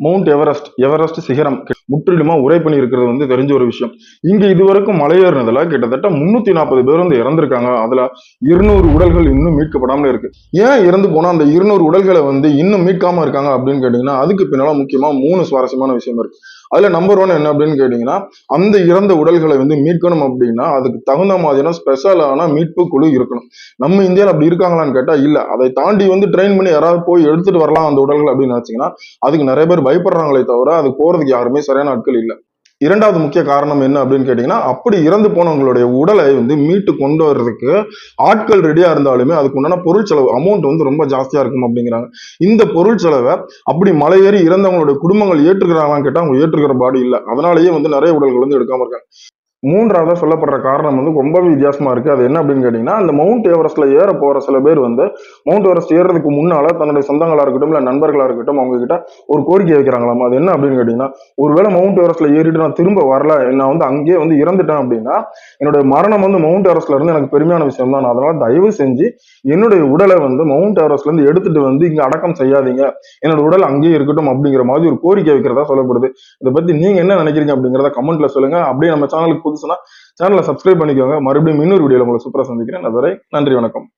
Mount Everest சிகரம் முற்றிலுமா உரை பண்ணி இருக்கிறது தெரிஞ்ச ஒரு விஷயம். இங்க இதுவரைக்கும் மலையேறினதுல கிட்டத்தட்ட 340 பேர் இறந்திருக்காங்க. அதுல 200 உடல்கள் இன்னும் மீட்கப்படாமல இருக்கு. ஏன் இறந்து போனா அந்த 200 உடல்களை இன்னும் மீட்காம இருக்காங்க அப்படின்னு கேட்டீங்கன்னா, அதுக்கு பின்னால முக்கியமா 3 சுவாரஸ்யமான விஷயம் இருக்கு. அதுல நம்பர் 1 என்ன அப்படின்னு கேட்டீங்கன்னா, அந்த இறந்த உடல்களை மீட்கணும் அப்படின்னா அதுக்கு தகுந்த மாதிரியான ஸ்பெஷலான மீட்பு குழு இருக்கணும். நம்ம இந்தியாவில் அப்படி இருக்காங்களான்னு கேட்டா இல்ல. அதை தாண்டி ட்ரெயின் பண்ணி யாராவது போய் எடுத்துட்டு வரலாம் அந்த உடல்கள் அப்படின்னு நினைச்சீங்கன்னா அதுக்கு நிறைய பேர் பயப்படுறாங்களே தவிர அது போறதுக்கு யாருமே சரியான ஆட்கள் இல்லை. இரண்டாவது முக்கிய காரணம் என்ன அப்படின்னு கேட்டீங்கன்னா, அப்படி இறந்து போனவங்களுடைய உடலை மீட்டு கொண்டு வர்றதுக்கு ஆட்கள் ரெடியா இருந்தாலுமே அதுக்கு உண்டான பொருள் செலவு அமௌண்ட் ரொம்ப ஜாஸ்தியா இருக்கும் அப்படிங்கிறாங்க. இந்த பொருள் செலவை அப்படி மலையேறி இறந்தவங்களுடைய குடும்பங்கள் ஏற்றுக்கிறாங்களான்னு கேட்டா அவங்க ஏற்றுக்கிற பாடு இல்லை. அதனாலேயே நிறைய உடல்கள் எடுக்காம இருக்காங்க. மூன்றாவதா சொல்லப்படுற காரணம் ரொம்பவே வித்தியாசமா இருக்கு. அது என்ன அப்படின்னு கேட்டீங்கன்னா, அந்த மவுண்ட் எவரெஸ்ட்ல ஏற போற சில பேர் மவுண்ட் எவரெஸ்ட் ஏறதுக்கு முன்னால தன்னுடைய சொந்தங்களா இருக்கட்டும் இல்ல நண்பர்களா இருக்கட்டும் அவங்க கிட்ட ஒரு கோரிக்கை வைக்கிறாங்களாம். அது என்ன அப்படின்னு கேட்டீங்கன்னா, ஒருவேளை மவுண்ட் எவரெஸ்ட்ல ஏறிட்டு நான் திரும்ப வரல, நான் அங்கேயே இறந்துட்டேன் அப்படின்னா என்னுடைய மரணம் மவுண்ட் எவரெஸ்ட்ல இருந்து எனக்கு பெருமையான விஷயம் தான். அதனால தயவு செஞ்சு என்னுடைய உடலை மவுண்ட் எவரெஸ்ட்ல இருந்து எடுத்துட்டு இங்க அடக்கம் செய்யாதீங்க, என்னோட உடல் அங்கேயே இருக்கட்டும் அப்படிங்கிற மாதிரி ஒரு கோரிக்கை வைக்கிறதா சொல்லப்படுது. இதை பத்தி நீங்க என்ன நினைக்கிறீங்க அப்படிங்கிறத கமெண்ட்ல சொல்லுங்க. அப்படியே நம்ம சேனலுக்கு புதுசுனா சேனலை சப்ஸ்கிரைப் பண்ணிக்கோங்க. மறுபடியும் இன்னொரு வீடியோல உங்களை சூப்பரா சந்திக்கிறேன். அதுவரை நன்றி, வணக்கம்.